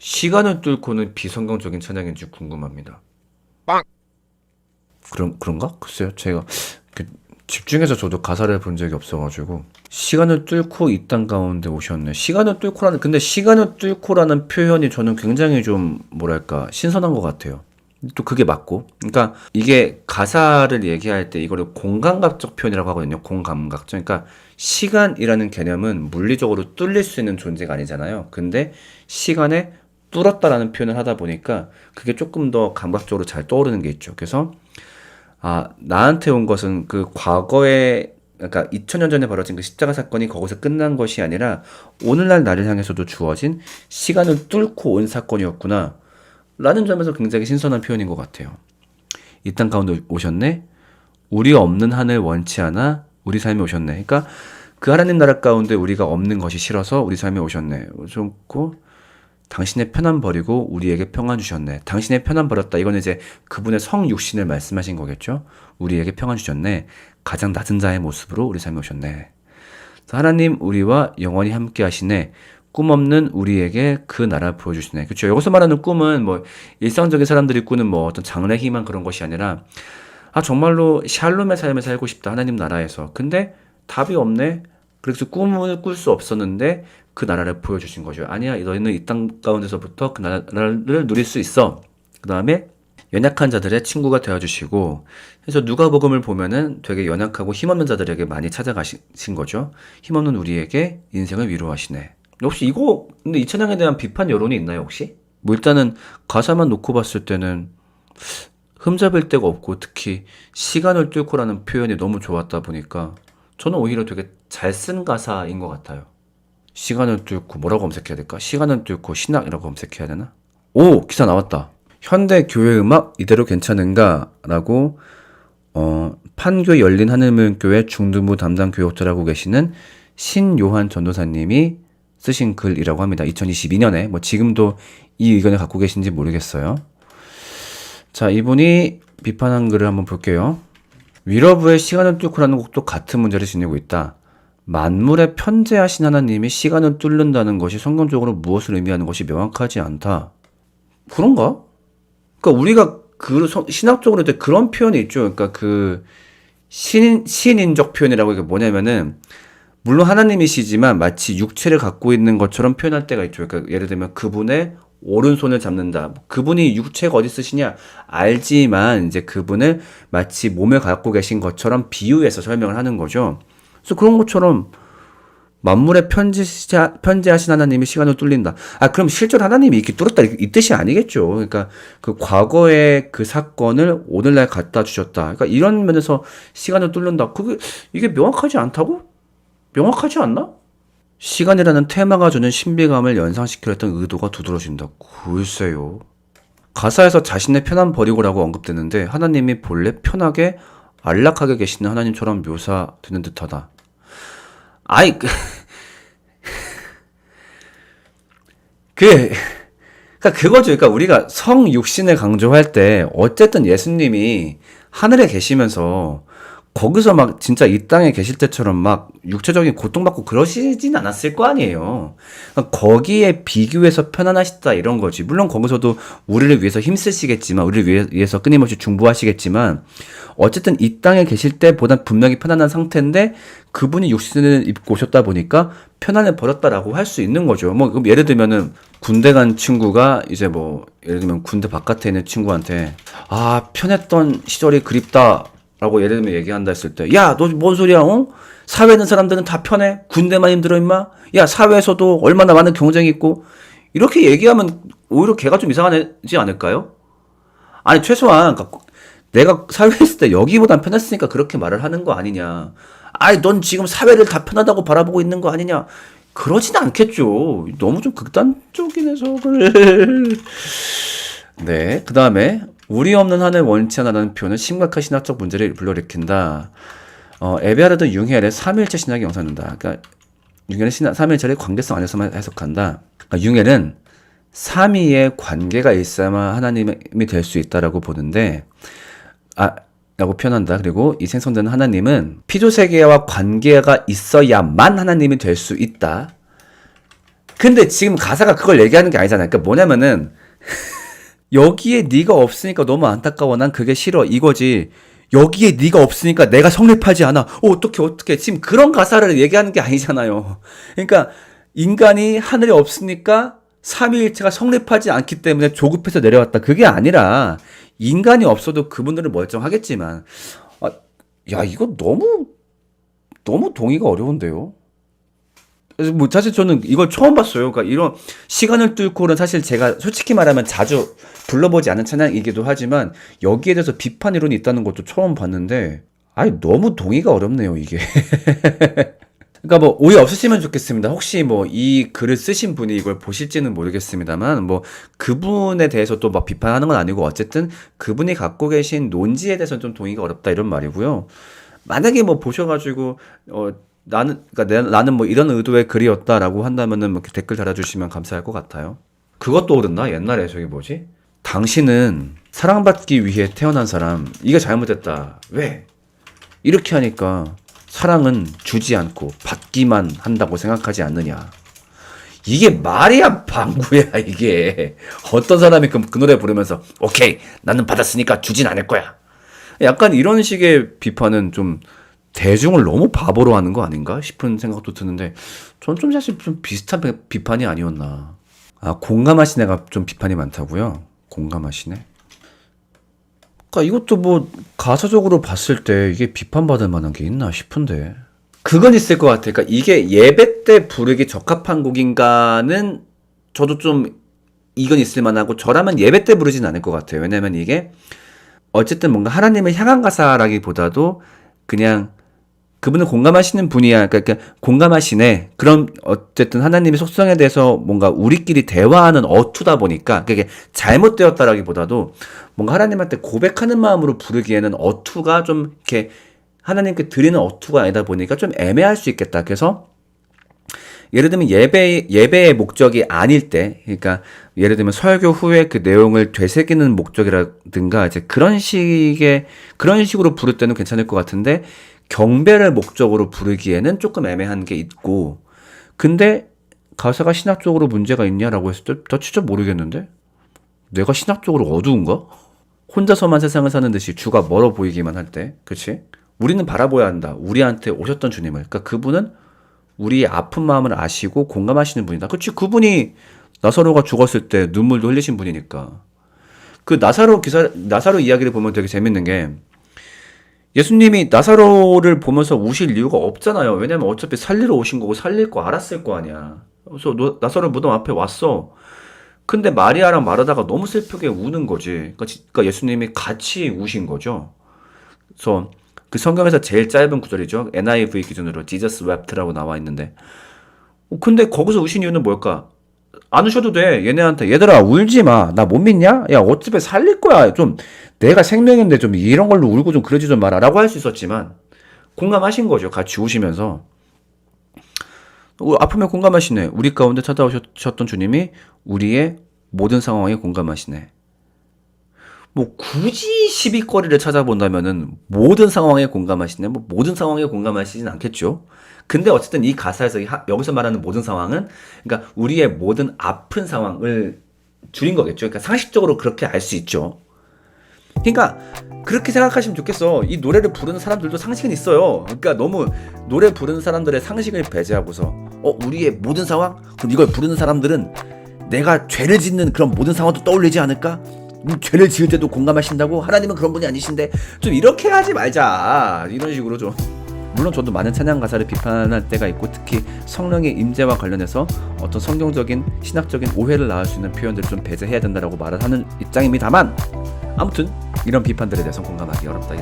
시간을 뚫고는 비성경적인 찬양인지 궁금합니다. 빵! 그런가? 글쎄요. 제가 그 집중해서 저도 가사를 본 적이 없어가지고. 시간을 뚫고 이 땅 가운데 오셨네. 근데 시간을 뚫고라는 표현이 저는 굉장히 좀, 뭐랄까, 신선한 것 같아요. 또 그게 맞고. 그러니까 이게 가사를 얘기할 때 이거를 공감각적 표현이라고 하거든요. 공감각적. 그러니까 시간이라는 개념은 물리적으로 뚫릴 수 있는 존재가 아니잖아요. 근데 시간에 뚫었다라는 표현을 하다 보니까 그게 조금 더 감각적으로 잘 떠오르는 게 있죠. 그래서 나한테 온 것은 그 과거에, 그러니까 2000년 전에 벌어진 그 십자가 사건이 거기서 끝난 것이 아니라 오늘날 나를 향해서도 주어진 시간을 뚫고 온 사건이었구나. 라는 점에서 굉장히 신선한 표현인 것 같아요. 이 땅 가운데 오셨네? 우리 없는 하늘 원치 않아? 우리 삶에 오셨네. 그러니까 그 하나님 나라 가운데 우리가 없는 것이 싫어서 우리 삶에 오셨네. 좋고, 당신의 편안 버리고 우리에게 평안 주셨네. 당신의 편안 버렸다. 이건 이제 그분의 성육신을 말씀하신 거겠죠. 우리에게 평안 주셨네. 가장 낮은 자의 모습으로 우리 삶에 오셨네. 하나님 우리와 영원히 함께 하시네. 꿈 없는 우리에게 그 나라 보여주시네. 그렇죠. 여기서 말하는 꿈은 뭐 일상적인 사람들이 꾸는 뭐 어떤 장래 희망 그런 것이 아니라 정말로 샬롬의 삶을 살고 싶다. 하나님 나라에서. 근데 답이 없네. 그래서 꿈을 꿀 수 없었는데 그 나라를 보여주신 거죠. 아니야, 너희는 이 땅 가운데서부터 그 나라를 누릴 수 있어. 그 다음에 연약한 자들의 친구가 되어주시고, 그래서 누가복음을 보면은 되게 연약하고 힘없는 자들에게 많이 찾아가신 거죠. 힘없는 우리에게 인생을 위로하시네. 혹시 이거 근데 이 찬양에 대한 비판 여론이 있나요, 혹시? 뭐 일단은 가사만 놓고 봤을 때는 흠잡을 데가 없고, 특히 시간을 뚫고라는 표현이 너무 좋았다 보니까 저는 오히려 되게 잘 쓴 가사인 것 같아요. 시간을 뚫고 뭐라고 검색해야 될까? 시간을 뚫고 신학이라고 검색해야 되나? 오! 기사 나왔다. 현대 교회 음악 이대로 괜찮은가? 라고 판교 열린 하늘문교회 중등부 담당 교역자라고 계시는 신요한 전도사님이 쓰신 글이라고 합니다. 2022년에 뭐 지금도 이 의견을 갖고 계신지 모르겠어요. 자, 이분이 비판한 글을 한번 볼게요. 위러브의 시간을 뚫고라는 곡도 같은 문제를 지니고 있다. 만물에 편재하신 하나님이 시간을 뚫는다는 것이 성경적으로 무엇을 의미하는 것이 명확하지 않다. 그런가? 그러니까 우리가 신학적으로 그런 표현이 있죠. 그러니까 그 신인적 표현이라고 이게 뭐냐면은 물론 하나님이시지만 마치 육체를 갖고 있는 것처럼 표현할 때가 있죠. 그러니까 예를 들면 그분의 오른손을 잡는다. 그분이 육체가 어디 있으시냐 알지만 이제 그분을 마치 몸을 갖고 계신 것처럼 비유해서 설명을 하는 거죠. 그래서 그런 것처럼 만물에 편재하신 하나님이 시간을 뚫린다. 그럼 실제로 하나님이 이렇게 뚫었다 이 뜻이 아니겠죠. 그러니까 그 과거의 그 사건을 오늘날 갖다 주셨다. 그러니까 이런 면에서 시간을 뚫는다. 이게 명확하지 않다고? 명확하지 않나? 시간이라는 테마가 주는 신비감을 연상시키려 했던 의도가 두드러진다. 글쎄요. 가사에서 자신의 편안 버리고라고 언급되는데 하나님이 본래 편하게 안락하게 계시는 하나님처럼 묘사되는 듯하다. 그러니까 그거죠. 그러니까 우리가 성육신을 강조할 때 어쨌든 예수님이 하늘에 계시면서 거기서 막 진짜 이 땅에 계실 때처럼 막 육체적인 고통받고 그러시진 않았을 거 아니에요. 그러니까 거기에 비교해서 편안하시다 이런 거지. 물론 거기서도 우리를 위해서 힘쓰시겠지만, 우리를 위해서 끊임없이 중보하시겠지만, 어쨌든 이 땅에 계실 때보다 분명히 편안한 상태인데 그분이 육신을 입고 오셨다 보니까 편안해 버렸다라고 할 수 있는 거죠. 뭐 예를 들면은 군대 간 친구가 이제 뭐 예를 들면 군대 바깥에 있는 친구한테 편했던 시절이 그립다. 라고 예를 들면 얘기한다 했을 때, 야, 너 뭔 소리야, 사회에 있는 사람들은 다 편해? 군대만 힘들어, 임마? 야, 사회에서도 얼마나 많은 경쟁이 있고, 이렇게 얘기하면 오히려 걔가 좀 이상하지 않을까요? 아니, 최소한, 내가 사회에 있을 때 여기보단 편했으니까 그렇게 말을 하는 거 아니냐. 넌 지금 사회를 다 편하다고 바라보고 있는 거 아니냐. 그러진 않겠죠. 너무 좀 극단적인 해석을. 네, 그 다음에, 우리 없는 하늘 원치 않아라는 표현은 심각한 신학적 문제를 불러일으킨다. 에베하르드 융헬의 삼위일체 신학이 영상된다. 그러니까 융헬의 삼위일체를 관계성 안에서만 해석한다. 그러니까 융헬은 삼위의 관계가 있어야만 하나님이 될 수 있다라고 보는데, 라고 표현한다. 그리고 이 생성되는 하나님은 피조세계와 관계가 있어야만 하나님이 될 수 있다. 근데 지금 가사가 그걸 얘기하는 게 아니잖아요. 그러니까 뭐냐면은 여기에 네가 없으니까 너무 안타까워. 난 그게 싫어. 이거지. 여기에 네가 없으니까 내가 성립하지 않아. 어떡해. 지금 그런 가사를 얘기하는 게 아니잖아요. 그러니까 인간이 하늘에 없으니까 삼위일체가 성립하지 않기 때문에 조급해서 내려왔다. 그게 아니라 인간이 없어도 그분들은 멀쩡하겠지만 야 이거 너무 동의가 어려운데요. 그래서 뭐 사실 저는 이걸 처음 봤어요. 그러니까 이런 시간을 뚫고는 사실 제가 솔직히 말하면 자주 불러보지 않은 찬양이기도 하지만 여기에 대해서 비판 이론이 있다는 것도 처음 봤는데 너무 동의가 어렵네요 이게. 그러니까 뭐 오해 없으시면 좋겠습니다. 혹시 뭐 이 글을 쓰신 분이 이걸 보실지는 모르겠습니다만 뭐 그분에 대해서 또 막 비판하는 건 아니고 어쨌든 그분이 갖고 계신 논지에 대해서는 좀 동의가 어렵다 이런 말이고요. 만약에 뭐 보셔가지고 나는 뭐 이런 의도의 글이었다라고 한다면은 뭐 댓글 달아주시면 감사할 것 같아요. 그것도 오른다. 옛날에 저기 뭐지? 당신은 사랑받기 위해 태어난 사람. 이게 잘못됐다. 왜? 이렇게 하니까 사랑은 주지 않고 받기만 한다고 생각하지 않느냐. 이게 말이야 방구야 이게. 어떤 사람이 그 노래 부르면서 오케이 나는 받았으니까 주진 않을 거야. 약간 이런 식의 비판은 좀 대중을 너무 바보로 하는 거 아닌가 싶은 생각도 드는데 전 좀 사실 좀 비슷한 비판이 아니었나. 공감하시네가 좀 비판이 많다고요? 공감하시네? 그러니까 이것도 뭐 가사적으로 봤을 때 이게 비판받을 만한 게 있나 싶은데 그건 있을 것 같아요. 그러니까 이게 예배 때 부르기 적합한 곡인가는 저도 좀 이건 있을 만하고 저라면 예배 때 부르진 않을 것 같아요. 왜냐면 이게 어쨌든 뭔가 하나님을 향한 가사라기보다도 그냥 그분은 공감하시는 분이야. 그러니까 공감하시네. 그럼 어쨌든 하나님의 속성에 대해서 뭔가 우리끼리 대화하는 어투다 보니까 그게 잘못되었다라기보다도 뭔가 하나님한테 고백하는 마음으로 부르기에는 어투가 좀 이렇게 하나님께 드리는 어투가 아니다 보니까 좀 애매할 수 있겠다. 그래서 예를 들면 예배의 목적이 아닐 때, 그러니까 예를 들면 설교 후에 그 내용을 되새기는 목적이라든가 이제 그런 식으로 부를 때는 괜찮을 것 같은데 경배를 목적으로 부르기에는 조금 애매한 게 있고, 근데 가사가 신학적으로 문제가 있냐라고 했을 때 나 진짜 모르겠는데 내가 신학적으로 어두운가? 혼자서만 세상을 사는 듯이 주가 멀어 보이기만 할 때, 그치? 우리는 바라보아야 한다. 우리한테 오셨던 주님을. 그러니까 그분은 우리의 아픈 마음을 아시고 공감하시는 분이다. 그치? 그분이 나사로가 죽었을 때 눈물도 흘리신 분이니까. 그 나사로 이야기를 보면 되게 재밌는 게 예수님이 나사로를 보면서 우실 이유가 없잖아요. 왜냐면 어차피 살리러 오신 거고 살릴 거 알았을 거 아니야. 그래서 나사로 무덤 앞에 왔어. 근데 마리아랑 마르다가 너무 슬프게 우는 거지. 그러니까 예수님이 같이 우신 거죠. 그래서 그 성경에서 제일 짧은 구절이죠. NIV 기준으로 Jesus wept라고 나와 있는데 근데 거기서 우신 이유는 뭘까? 안 우셔도 돼. 얘네한테 얘들아 울지 마. 나 못 믿냐? 야 어차피 살릴 거야. 좀 내가 생명인데 좀 이런 걸로 울고 좀 그러지 좀 마라 라고 할 수 있었지만 공감하신 거죠. 같이 우시면서 아프면 공감하시네. 우리 가운데 찾아오셨던 주님이 우리의 모든 상황에 공감하시네. 뭐 굳이 시비거리를 찾아본다면은 모든 상황에 공감하시네. 뭐 모든 상황에 공감하시진 않겠죠. 근데 어쨌든 이 가사에서 여기서 말하는 모든 상황은 그러니까 우리의 모든 아픈 상황을 줄인 거겠죠. 그러니까 상식적으로 그렇게 알 수 있죠. 그러니까 그렇게 생각하시면 좋겠어. 이 노래를 부르는 사람들도 상식은 있어요. 그러니까 너무 노래 부르는 사람들의 상식을 배제하고서 우리의 모든 상황? 그럼 이걸 부르는 사람들은 내가 죄를 짓는 그런 모든 상황도 떠올리지 않을까? 죄를 지을 때도 공감하신다고? 하나님은 그런 분이 아니신데 좀 이렇게 하지 말자. 이런 식으로 좀. 물론 저도 많은 찬양 가사를 비판할 때가 있고 특히 성령의 임재와 관련해서 어떤 성경적인 신학적인 오해를 낳을 수 있는 표현들을 좀 배제해야 된다라고 말을 하는 입장입니다만 아무튼 이런 비판들에 대해서 공감하기 어렵다.